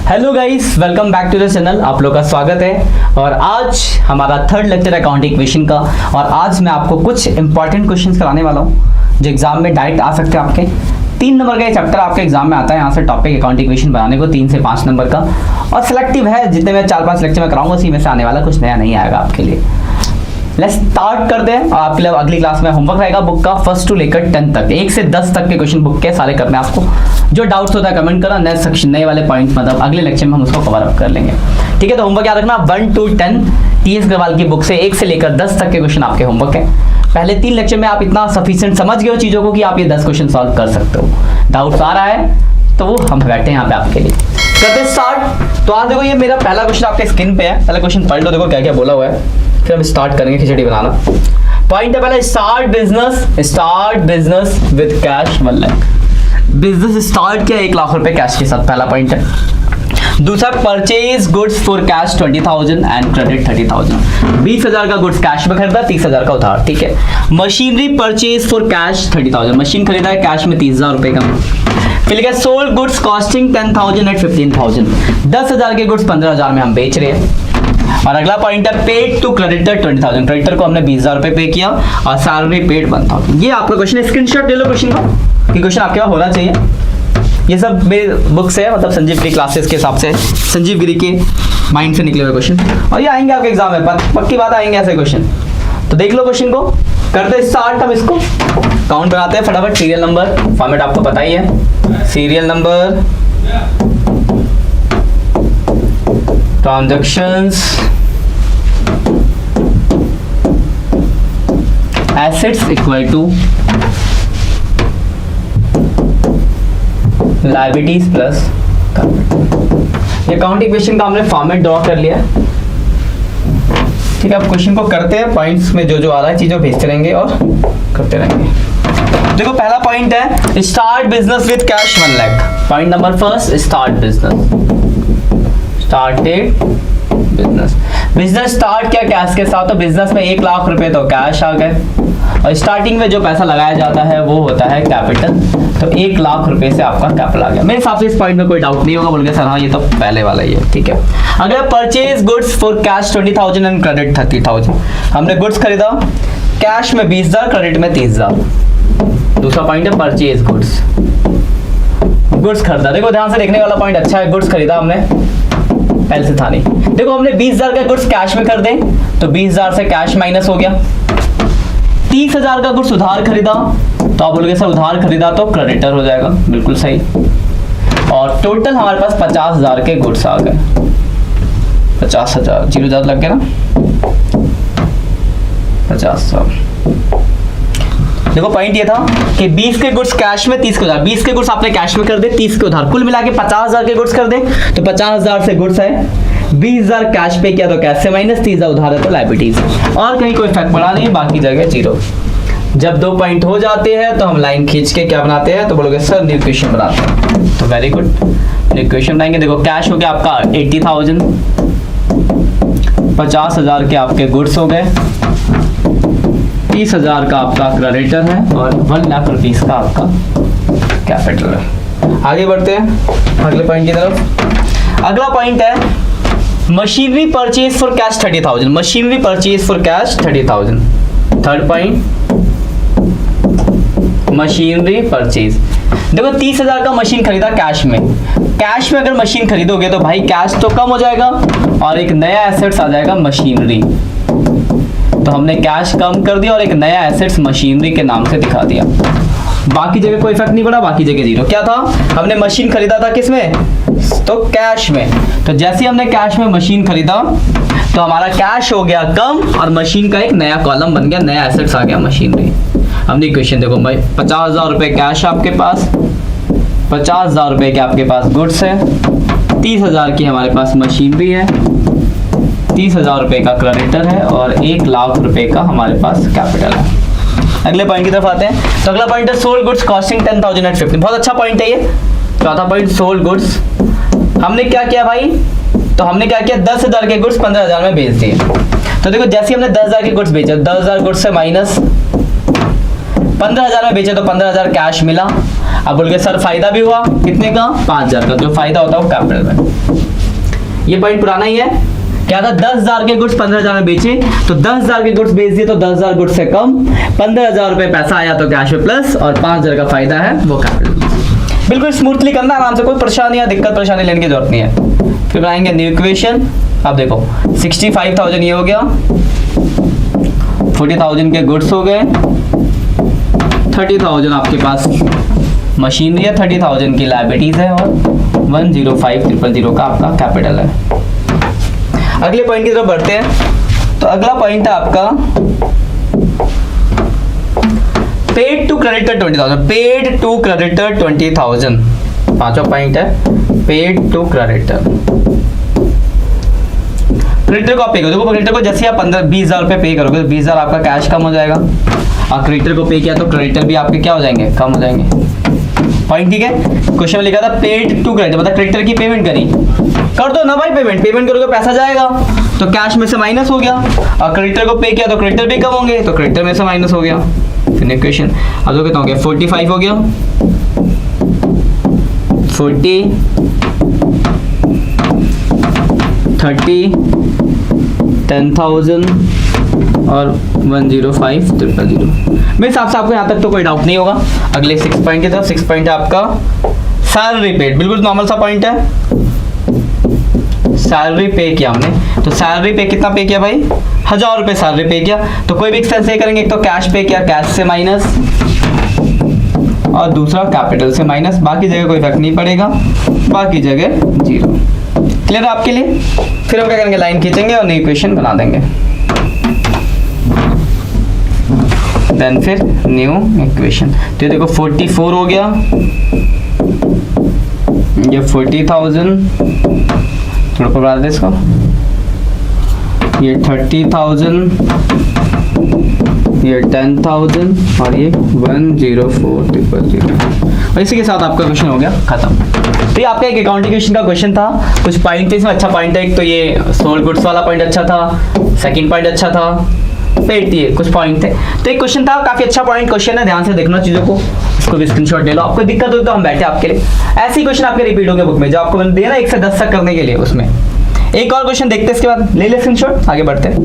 Hello guys, welcome back to the channel. आप लोग का स्वागत है और आज हमारा थर्ड लेक्चर अकाउंटिंग इक्वेशन का। और आज मैं आपको कुछ इंपॉर्टेंट क्वेश्चंस कराने वाला हूँ जो एग्जाम में डायरेक्ट आ सकते हैं। आपके 3 नंबर का ये चैप्टर आपके एग्जाम में आता है। यहाँ से टॉपिक अकाउंटिंग इक्वेशन बनाने को 3 से 5 नंबर का, और सिलेक्टिव है। जितने मैं 4-5 लेक्चर में कराऊंगा उसी में से आने वाला, कुछ नया नहीं आएगा आपके लिए। लेट्स स्टार्ट करते हैं। और आपके लिए अगली क्लास में होमवर्क रहेगा बुक का 1 से लेकर 10 तक, 1 से 10 तक के क्वेश्चन बुक के सारे करने हैं आपको। जो डाउट्स होता है कमेंट करना, नए सेक्शन नए वाले पॉइंट्स मतलब अगले लेक्चर में हम उसको कवर अप कर लेंगे। ठीक है, तो होमवर्क याद रखना 1 to 10 टीएस अग्रवाल की बुक से 1 से लेकर 10 तक के क्वेश्चन आपके होमवर्क है। पहले 3 लेक्चर में आप इतना सफिशिएंट समझ गए हो चीजों को कि आप ये 10 क्वेश्चन सॉल्व कर सकते हो। डाउट्स आ रहा है तो वो हम बैठे हैं यहाँ पे आपके लिए। करते स्टार्ट। तो आज देखो, ये मेरा पहला क्वेश्चन आपके स्क्रीन पे है। पहला क्वेश्चन पढ़ लो, देखो क्या क्या बोला हुआ है, फिर हम स्टार्ट करेंगे खिचड़ी बनाना। पॉइंट है पहला, start business with cash 1 lakh. Business start किया 1 लाख रुपए कैश के साथ, पहला पॉइंट है। दूसरा, purchase goods for cash 20,000 and credit 30,000। 20,000 का गुड्स कैश में खरीदा, 30,000 का उधार। ठीक है। Machinery purchase for cash 30,000, machine खरीदा है कैश में 30,000 रुपए का। फिर लिखा सोल्ड गुड्स कॉस्टिंग 10,000 एट 15,000। 10,000 के गुड्स 15,000 में हम बेच रहे हैं। और अगला पॉइंट है पेड टू क्रेडिटर 20,000। क्रेडिटर को हमने 20,000 रुपए पे किया और सैलरी पेड 1,000। ये आपका क्वेश्चन है। स्क्रीनशॉट ले लो क्वेश्चन का, कि क्वेश्चन आपके पास होना चाहिए। ये सब मेरे बुक से है, मतलब संजीव गिरी क्लासेस के हिसाब से, संजीव गिरी के माइंड से निकले हुए क्वेश्चन, और ये आएंगे आपके एग्जाम में, पक्की बात आएंगे ऐसे क्वेश्चन। तो देख लो क्वेश्चन को, करते स्टार्ट। हम इसको काउंट बनाते हैं फटाफट। सीरियल नंबर फॉर्मेट आपको पता ही है, serial number, transactions, assets equal to liabilities plus capital. ये अकाउंटिंग इक्वेशन का हमने फॉर्मेट ड्रॉ कर लिया। ठीक है, अब क्वेश्चन को करते हैं। पॉइंट्स में जो जो आ रहा है चीजों भेजते रहेंगे और करते रहेंगे। देखो पहला पॉइंट है start business with cash 1 lakh. Point number first, start business, started business. Business start किया कैश के साथ, तो बिजनेस में 1 लाख रुपए तो कैश आ गए, और स्टार्टिंग में जो पैसा लगाया जाता है वो होता है कैपिटल। तो 1 लाख रुपए से आपका कैपिटल आ गया। मेरे हिसाब से इस पॉइंट में कोई डाउट नहीं होगा। बोल गए सर हाँ ये तो पहले वाला ही है। ठीक है। अगर purchase goods for cash 20,000 and credit 30,000, हमने गुड्स खरीदा कैश में 20,000, क्रेडिट में 30,000। दूसरा पॉइंट है परचेज गुड्स, गुड्स खरीदा। देखो ध्यान से देखने वाला पॉइंट अच्छा है। गुड्स खरीदा हमने, पहले से था नहीं। देखो हमने 20,000 का गुड्स कैश में कर दे तो 20,000 से कैश माइनस हो गया। 30,000 का गुड्स उधार खरीदा, तो आप बोलोगे सर उधार खरीदा तो क्रेडिटर हो जाएगा, बिल्कुल सही। और टोटल हमारे पास 50,000 के गुड्स आ गए। 50,000 जीरो ज्यादा लग गया ना, 50,000। देखो पॉइंट ये था कि 20 के गुड्स कैश में, 30 के उधार। 20 के गुड्स आपने कैश में कर दे, 30 के उधार, कुल मिला के 50,000 के गुड्स कर दे। तो 50,000 से गुड्स है, 20,000 कैश पे किया तो कैश से माइनस, 30,000 उधार है तो लायबिलिटीज। और कहीं कोई इफेक्ट पड़ा नहीं, बाकी जगह जीरो। जब 2 पॉइंट हो जाते हैं तो हम लाइन खींच के क्या बनाते हैं, तो बोलोगे सर न्यू इक्वेशन बनाते हैं। तो वेरी गुड, न्यू इक्वेशन बनाएंगे। देखो कैश हो गया आपका 80,000, 50,000 के आपके गुड्स हो गए, 30,000 का आपका क्रेडिटर है, और 1 लाख रुपीस का आपका कैपिटल है। आगे बढ़ते हैं अगले पॉइंट की तरफ। अगला पॉइंट है machinery purchase for cash 30,000। Machinery purchase for cash 30,000। Third point, machinery purchase. देखो 30,000 का मशीन खरीदा कैश में। कैश में अगर मशीन खरीदोगे तो भाई कैश तो कम हो जाएगा और एक नया एसेट्स आ जाएगा मशीनरी। तो हमने कैश कम कर दिया और एक नया एसेट्स मशीनरी के नाम से दिखा दिया। बाकी जगह कोई इफेक्ट नहीं पड़ा, बाकी जगह जीरो। क्या था, हमने मशीन खरीदा था किसमें, तो कैश में। तो जैसे ही हमने कैश में मशीन खरीदा तो हमारा कैश हो गया कम और मशीन का एक नया कॉलम बन गया, नया एसेट्स आ गया मशीनरी। हमने इक्वेशन देखो भाई, 50,000 रुपए कैश आपके पास, 50,000 रुपए के आपके पास गुड्स है, 30,000 की हमारे पास मशीनरी है, 30,000 रुपए का क्रेडिटर है, और 1 लाख रुपए का हमारे पास कैपिटल है। अगले पॉइंट की तरफ आते हैं। तो अगला पॉइंट है सोल्ड गुड्स कॉस्टिंग 10,000 एट 15। बहुत अच्छा पॉइंट है ये। चौथा पॉइंट सोल्ड गुड्स। हमने क्या किया भाई, तो हमने क्या किया, 10,000 के गुड्स 15,000 में बेच दिए। तो देखो जैसे हमने 10,000 के गुड्स बेचे, 10,000 गुड्स से माइनस 15,000 में बेचे तो 15,000 कैश मिला। अब बोल के सर फायदा भी हुआ कितने का, 5,000 का, जो फायदा होता है वो कैपिटल में। ये पॉइंट पुराना ही है, क्या था 10,000 के गुड्स 15,000 में बेचे, तो 10,000 के गुड्स बेच दिए तो 10,000 गुड्स से कम, 15,000 रुपए पैसा आया तो कैश में प्लस, और 5,000 का फायदा है वो कैपिटल। बिल्कुल स्मूथली करना आराम से, कोई परेशानी या दिक्कत परेशानी लेने की जरूरत नहीं है। फिर आएंगे न्यू इक्वेशन। अब देखो 65,000 ये हो गया, 40,000 के गुड्स हो गए, 30,000 आपके पास मशीनरी है, 30,000 की लायबिलिटीज है, और 105,000 का आपका कैपिटल है। अगले पॉइंट की तरफ बढ़ते हैं। तो अगला पॉइंट है आपका paid to creditor 20,000, paid to creditor 20,000, पांचवा पॉइंट है पेड टू क्रेडिटर। क्रेडिटर को आप पे करो, देखो क्रेडिटर को जैसे आप 20,000 रुपए पे करोगे तो 20,000 आपका कैश कम हो जाएगा, और क्रेडिटर को पे किया तो क्रेडिटर भी आपके क्या हो जाएंगे, कम हो जाएंगे। पॉइंट ठीक है। क्वेश्चन में लिखा था पेड टू क्रेडिटर, मतलब क्रेडिटर की पेमेंट करी, कर दो ना भाई पेमेंट करोगे पैसा जाएगा, तो कैश में से माइनस हो गया, और क्रेडिटर को पे किया तो क्रेडिटर भी कम होंगे, तो क्रेडिटर में से माइनस हो गया। फिर इक्वेशन अब कितना हो गया, 45 हो गया, 40, 30, 10,000 और 105,000। मेरे हिसाब से आपको यहाँ तक तो कोई डाउट नहीं होगा। अगले 6 पॉइंट की तरफ, 6 पॉइंट है आपका सैलरी पेड, बिल्कुल नॉर्मल सा पॉइंट है। सैलरी पे किया हमने, तो सैलरी पे कितना पे किया भाई, 1,000 रुपए सैलरी पे किया, तो कोई भी एक्सपेंस नहीं करेंगे, एक तो कैश पे किया, कैश से माइनस, और दूसरा कैपिटल से माइनस, बाकी जगह कोई फर्क नहीं पड़ेगा, बाकी जगह 0। क्लियर है आपके लिए। फिर हम क्या करेंगे, लाइन खींचेंगे और नई इक्वेशन बना देंगे। देन फिर न्यू इक्वेशन, तो देखो 44 हो गया, ये 40,000, थोड़ा बढ़ा दे इसको, ये 30,000, ये 10,000, और ये 104,000। और इसी के साथ आपका क्वेश्चन हो गया खत्म। तो ये आपका एक अकाउंटिंग क्वेश्चन का क्वेश्चन था। कुछ पॉइंट थे इसमें, अच्छा पॉइंट है एक तो ये सोल्ड गुड्स वाला पॉइंट अच्छा था, सेकंड पॉइंट अच्छा था, पेड दिए कुछ पॉइंट थे। तो एक क्वेश्चन था, काफी अच्छा पॉइंट क्वेश्चन है, ध्यान से देखना चीजों को, इसको भी स्क्रीनशॉट ले लो। आपको दिक्कत हो तो हम बैठे आपके लिए, ऐसे ही क्वेश्चन आपके रिपीट होंगे बुक में, जो आपको मैंने दिया ना 1 से 10 तक करने के लिए, उसमें एक और क्वेश्चन देखते हैं, इसके बाद ले स्क्रीनशॉट, आगे बढ़ते हैं।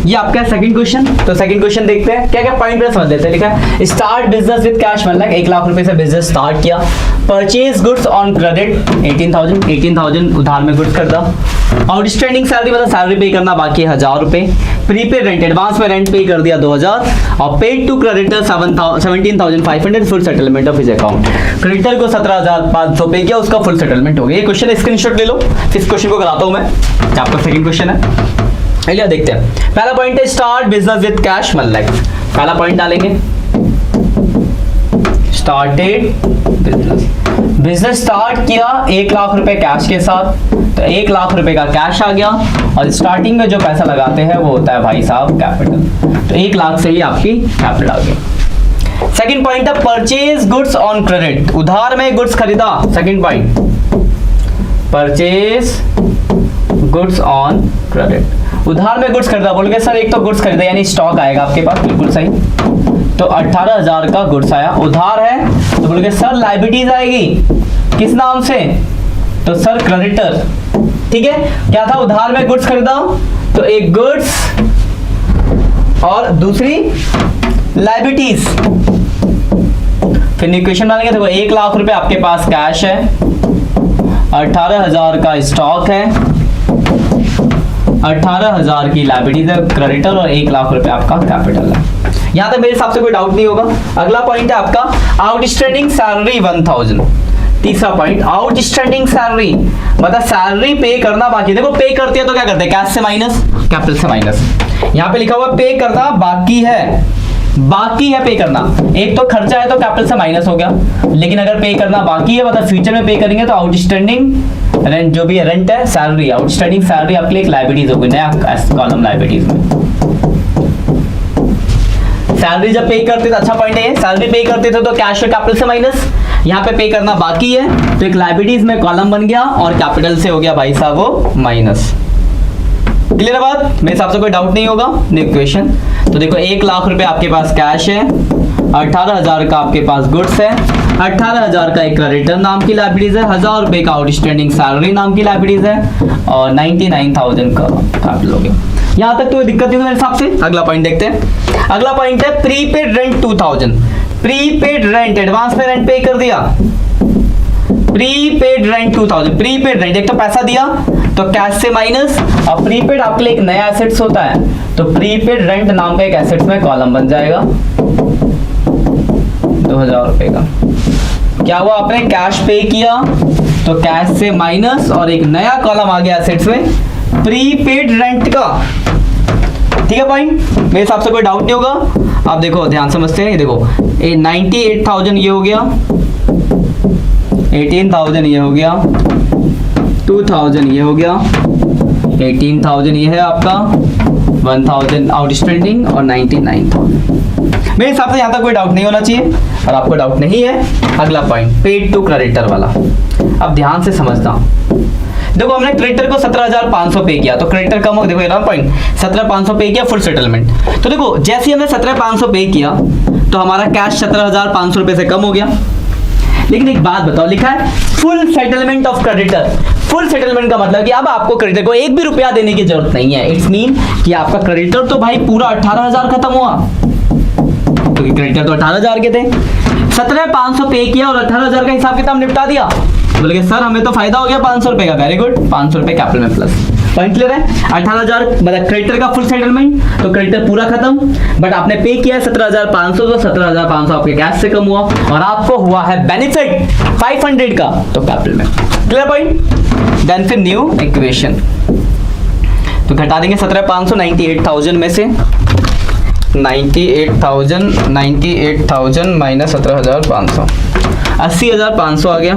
ये आपका सेकंड क्वेश्चन, तो सेकंड क्वेश्चन देखते हैं, क्या क्या पॉइंट समझ लेते हैं। लिखा है start business with cash 1 lakh, 1 lakh रुपए से बिजनेस स्टार्ट किया। परचेज गुड्स ऑन क्रेडिट 18,000 उधार में गुड्स खरीदा। आउटस्टैंडिंग सैलरी मतलब सैलरी पे करना बाकी 1,000 रुपए। प्रीपेड रेंट एडवांस में रेंट पे कर दिया 2,000, और paid to creditor 17,500 full settlement of his account. Creditor को 17,500 पे किया, उसका फुल सेटलमेंट हो गया। ये क्वेश्चन स्क्रीनशॉट ले लो, इस क्वेश्चन को कराता हूं मैं, आपका सेकंड क्वेश्चन है। चलिए देखते हैं। पहला पॉइंट है start business with cash 1 lakh. पहला पॉइंट डालेंगे स्टार्टेड बिजनेस स्टार्ट किया 1 लाख रुपए कैश के साथ, तो 1 लाख रुपए का कैश आ गया, और स्टार्टिंग में जो पैसा लगाते हैं वो होता है भाई साहब कैपिटल, तो 1 लाख से ही आपकी कैपिटल आ गई। सेकंड पॉइंट है परचेज गुड्स ऑन क्रेडिट, उधार में गुड्स खरीदा। Second point purchase goods on credit, उधार में गुड्स खरीदा। बोलोगे सर एक तो गुड्स खरीदा यानी स्टॉक आएगा आपके पास, बिल्कुल सही, तो 18,000 का गुड्स आया, उधार है, तो बोलोगे सर लायबिलिटीज आएगी किस नाम से, तो सर क्रेडिटर। ठीक है, क्या था, उधार में गुड्स खरीदा, तो एक गुड्स और दूसरी लायबिलिटीज। फिर इक्वेशन डालेंगे, देखो 1 लाख रुपए आपके पास कैश है, 18,000 का स्टॉक है, 18,000 की लायबिलिटीज है क्रेडिटर, और 1 लाख रुपए आपका कैपिटल है। यहां तक मेरे हिसाब से कोई डाउट नहीं होगा। अगला पॉइंट है आपका आउटस्टैंडिंग सैलरी 1,000। तीसरा पॉइंट आउटस्टैंडिंग सैलरी मतलब सैलरी पे करना बाकी। देखो पे करते हैं तो क्या करते हैं, कैश से माइनस, कैपिटल से माइनस। यहाँ पे लिखा हुआ पे करना बाकी है, बाकी है पे करना। एक तो खर्चा है तो कैपिटल से माइनस हो गया, लेकिन अगर पे करना बाकी है मतलब फ्यूचर में पे करेंगे तो आउटस्टैंडिंग रेंट, जो भी रेंट है सैलरी, आउटस्टैंडिंग सैलरी आपके लिए एक लायबिलिटीज होगी, नया कॉलम लायबिलिटीज में। सैलरी जब पे करते थे, अच्छा पॉइंट है, सैलरी पे करते थे तो कैश और कैपिटल से माइनस, यहाँ पे करना बाकी है तो एक लायबिलिटीज में कॉलम बन गया और कैपिटल से हो गया भाई साहब वो माइनस। क्लियर है बात, मेरे हिसाब से कोई डाउट नहीं होगा। नेक्स्ट क्वेश्चन, तो देखो 1 लाख रुपए आपके पास कैश है, 18,000 का आपके पास गुड्स है, 18,000 का एक क्रेडिटर नाम की लाइबिलिटीज है, 1,000 रुपए का आउटस्टैंडिंग सैलरी नाम की लाइबिलिटीज है और 99,000 का कैपिटल हो गया। यहाँ तक तो कोई दिक्कत नहीं है मेरे हिसाब से। अगला पॉइंट देखते हैं। अगला पॉइंट है prepaid rent 2000। Prepaid rent, advance में रेंट पे कर दिया, प्रीपेड रेंट 2000। प्रीपेड रेंट, एक तो पैसा दिया तो कैश से माइनस, और प्रीपेड आपके लिए एक नया एसेट्स होता है, तो प्रीपेड रेंट नाम का एक एसेट्स में कॉलम बन जाएगा 2,000 रुपए का। क्या हुआ, आपने कैश पे किया तो कैश से माइनस और एक नया कॉलम आ गया एसेट्स में प्रीपेड रेंट का। ठीक है पॉइंट, मेरे हिसाब से कोई डाउट नहीं होगा। आप देखो ध्यान समझते हैं, देखो 98,000 ये हो गया, 18,000 ये हो गया, 2,000 ये हो गया, 18,000 ये है आपका, 1,000 आउटस्टैंडिंग और 99,000। मेरे हिसाब से यहाँ तक कोई डाउट नहीं होना चाहिए और आपको डाउट नहीं है। अगला पॉइंट पेड टू क्रेडिटर वाला, अब ध्यान से समझना। देखो हमने क्रेडिटर को 17,500 पे किया तो क्रेडिटर कम हो, देखो ये पॉइंट 17,500 पे किया फुल सेटलमेंट। तो देखो जैसे ही हमने 17,500 पे किया तो हमारा कैश 17,500 रुपए से कम हो गया। लेकिन एक बात बताओ, लिखा है full settlement of creditor. Full settlement का मतलब कि अब आपको क्रेडिटर को एक भी रुपया देने की जरूरत नहीं है। इट्स मीन कि आपका क्रेडिटर तो भाई पूरा 18,000 खत्म हुआ, क्योंकि क्रेडिटर तो 18,000 के थे। 17,500 पे किया और 18,000 का हिसाब किताब निपटा दिया। बोले सर हमें तो फायदा हो गया 500 रुपए का। वेरी गुड, 500 रुपए कैपिटल में प्लस। पॉइंट क्लियर है। 18,000 मतलब क्रेडिटर का फुल सेटलमेंट, तो क्रेडिटर पूरा खत्म, बट आपने पे किया 17,500, तो 17,500 आपके कैश से कम हुआ और आपको हुआ है बेनिफिट 500 का, तो कैपिटल में। Clear point. देन फिर न्यू इक्वेशन, तो घटा देंगे 17,500 98,000 में से, 98,000 माइनस 17,500, 80,500 आ गया,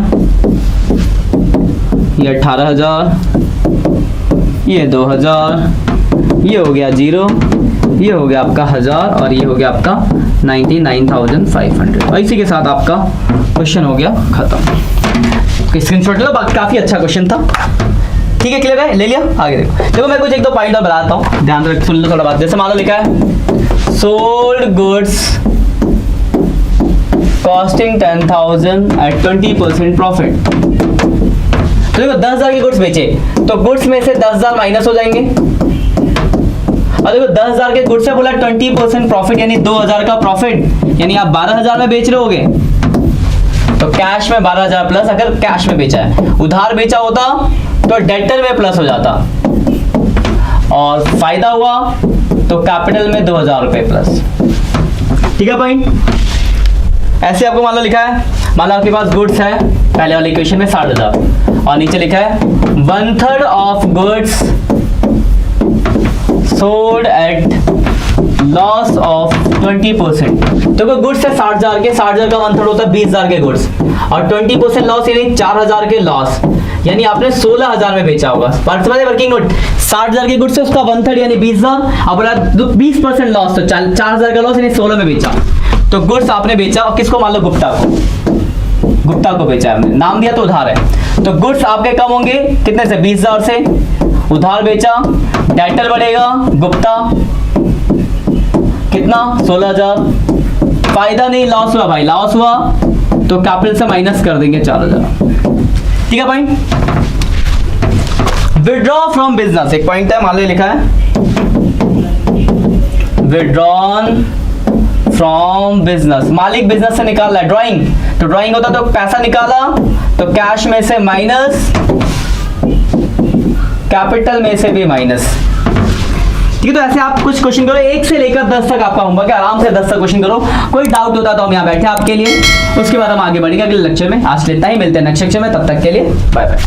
ये 18,000, ये 2,000, ये हो गया 0, ये हो गया आपका 1,000 और ये हो गया आपका 99,500। और इसी के साथ आपका क्वेश्चन हो गया खत्म। स्क्रीनशॉट लो, बाकी काफी अच्छा क्वेश्चन था। ठीक है, क्लियर है, ले लिया। आगे देखो मैं कुछ एक दो पॉइंट और बताता हूँ, ध्यान रख सुन लो थोड़ा बात। जैसे मान लो लिखा है सोल्ड गुड्स कॉस्टिंग 10,000 एट 20% प्रॉफिट। तो देखो 10,000 के गुड्स बेचे तो गुड्स में से 10,000 माइनस हो जाएंगे, और देखो 10,000 के गुड्स से बोला 20% प्रॉफिट यानी 2,000 का प्रॉफिट, यानी आप 12,000 में बेच रहे होगे, तो कैश में 12,000 प्लस। अगर कैश में बेचा है, उधार बेचा होता तो डेटर में प्लस हो जाता, और फायदा हुआ तो कैपिटल में 2,000 रुपए प्लस। ठीक है पॉइंट। ऐसे आपको मान लो लिखा है, मान लो आपके पास गुड्स है पहले वाले इक्वेशन में 60,000 और नीचे लिखा है 1/3 of goods sold at loss of 20%। तो गुड्स है 60,000 के, 60,000 का 1/3 होता है 20,000 के गुड्स, और 20% लॉस यानी 4,000 के लॉस, यानी आपने 16,000 में बेचा होगा। वर्किंग नोट 60,000 के गुड्स है उसका 1/3 यानी 20,000, अब बोला 20% लॉस, तो 4,000 का लॉस यानी 16 में बेचा। तो गुड्स आपने बेचा और किसको, मान लो गुप्ता को बेचा है, हमने नाम दिया तो उधार है। तो गुड्स आपके कम होंगे कितने से, 20,000 से, उधार बेचा, डेटर बढ़ेगा, गुप्ता कितना 16,000, फायदा नहीं लॉस हुआ भाई, लॉस हुआ तो कैपिटल से माइनस कर देंगे 4,000। ठीक है पॉइंट। विड्रॉ फ्रॉम बिजनेस, एक पॉइंट है, मान लो लिखा है विड्रॉन फ्रॉम बिजनेस, मालिक बिजनेस से निकाल रहा है, ड्राइंग, तो ड्राइंग होता तो पैसा निकाला तो कैश में से माइनस, कैपिटल में से भी माइनस। ठीक है, तो ऐसे आप कुछ क्वेश्चन करो, 1 से लेकर 10 तक आपका होमवर्क है, आराम से 10 तक क्वेश्चन करो। कोई डाउट होता तो हम यहाँ बैठे आपके लिए, उसके बाद हम आगे बढ़ेंगे अगले लेक्चर में। आज लेता ही, मिलते हैं नेक्स्ट लेक्चर में, तब तक के लिए बाय बाय।